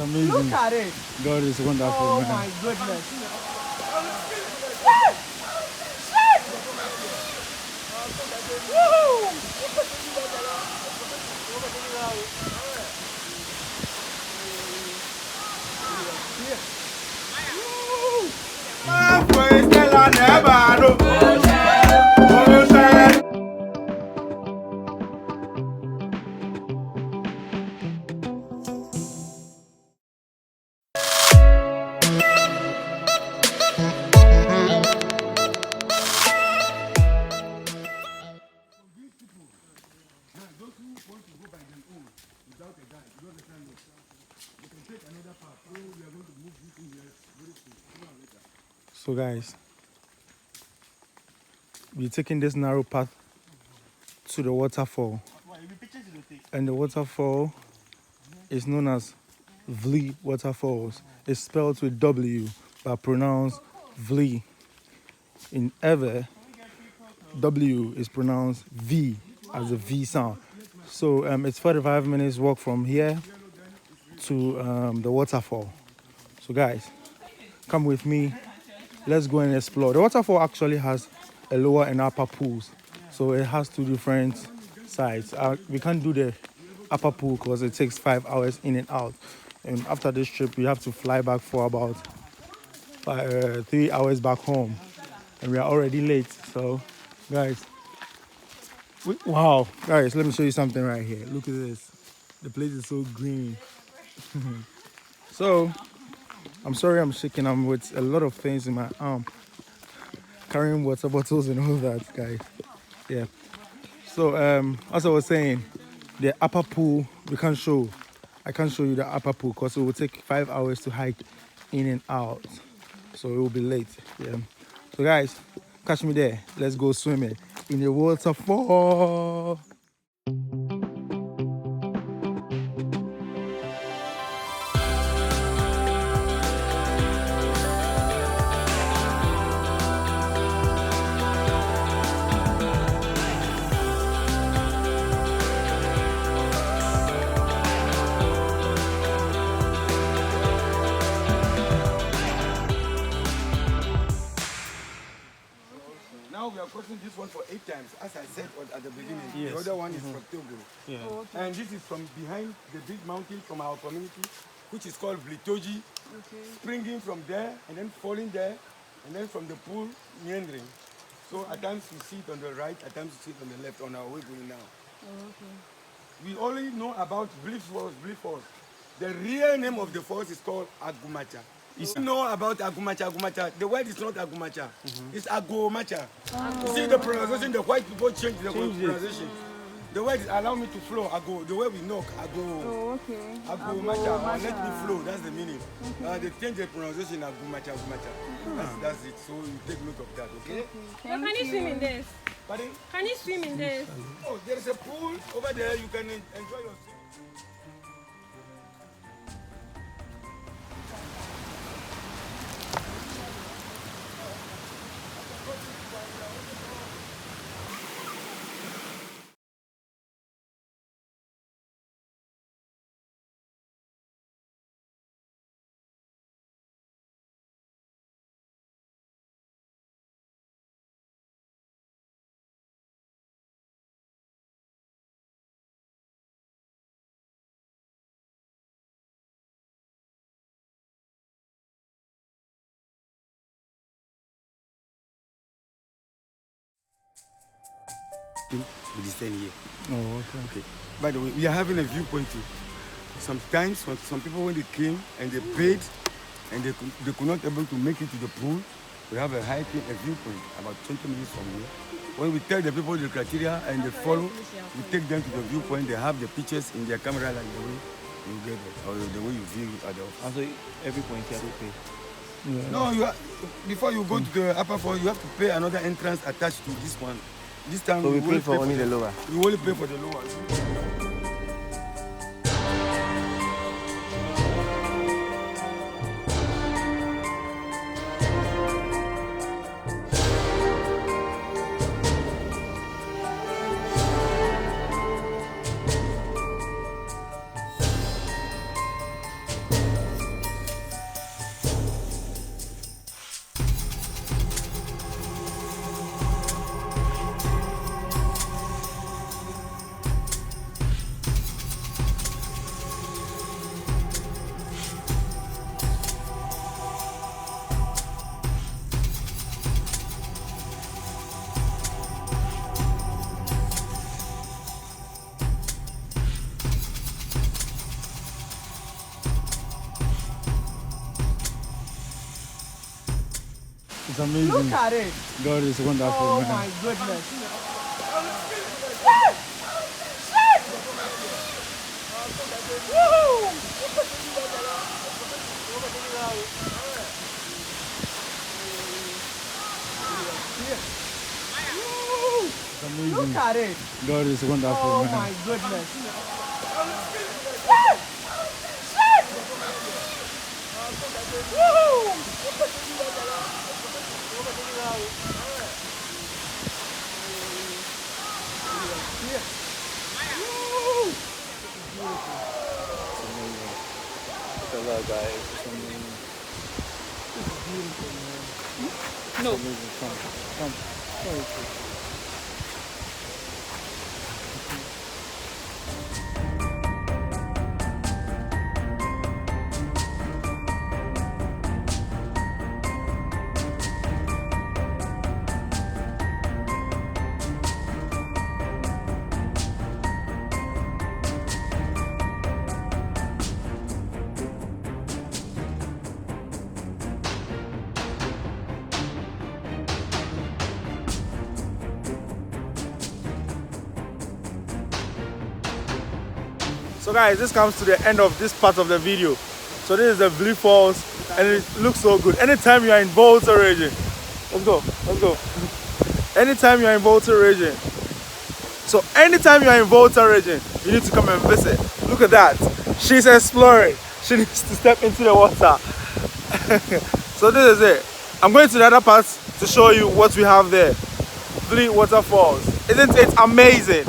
It's amazing. Look at it. God is wonderful, Oh man. my goodness. So guys, we're taking this narrow path to the waterfall. And the waterfall is known as Wli Waterfalls. It's spelled with W, but pronounced Wli. In Ever, W is pronounced V as a V sound. So it's 45 minutes walk from here to the waterfall. So guys, come with me. Let's go and explore. The waterfall actually has a lower and upper pools. So it has two different sides. We can't do the upper pool because it takes 5 hours in and out. And after this trip, we have to fly back for about 3 hours back home. And we are already late. So guys, wow. Guys, let me show you something right here. Look at this. The place is so green. So, I'm sorry I'm shaking. I'm with a lot of things in my arm. Carrying water bottles and all that, guys. Yeah. So, as I was saying, the upper pool, I can't show you the upper pool because it will take 5 hours to hike in and out. So, it will be late. Yeah. So, guys, catch me there. Let's go swimming in the waterfall. Now we are crossing this one for 8 times, as I said at the beginning. Yes. The other one is from Togo. Yeah. Oh, okay. And this is from behind the big mountain from our community, which is called Wli Tourist, springing from there and then falling there, and then from the pool, meandering. So at times we see it on the right, at times we see it on the left on our way going now. Oh, okay. We only know about Wli Falls. The real name of the falls is called Agumacha. You know about Agumacha. The word is not Agumacha. It's Agomacha. You see the pronunciation, the white people change the pronunciation. The word is allow me to flow, Ago. The way we knock, Ago. Oh, okay. Agomacha, or let me flow, that's the meaning. They change the pronunciation, Agumacha. That's it. So you take note of that, okay? Can you swim in this? Pardon? Can you swim in this? Oh, there is a pool over there. You can enjoy yourself. We descend here. Oh, okay. By the way, we are having a viewpoint too. Sometimes, some people when they came and they paid and they could not able to make it to the pool, we have a hiking, a viewpoint about 20 minutes from here. When we tell the people the criteria and they follow, we take them to the viewpoint. They have the pictures in their camera like the way you get it, or the way you view at the office. And so every point you have to pay. Yeah. No, before you go to the upper fall, you have to pay another entrance attached to this one. This time So we pay only for only the lower. We only pay for the lower. It's amazing. Look at it. God is wonderful, Oh man. my goodness. It's amazing. Look at it. God is wonderful, Oh man. my goodness. Hello, guys. It's amazing. No. Amazing. Come. Come. So guys, this comes to the end of this part of the video. So this is the Wli Falls and it looks so good. Anytime you are in Volta region, let's go. Anytime you are in Volta region, so anytime you are in Volta region, you need to come and visit. Look at that. She's exploring. She needs to step into the water. So this is it. I'm going to the other part to show you what we have there. Wli Waterfalls. Isn't it amazing?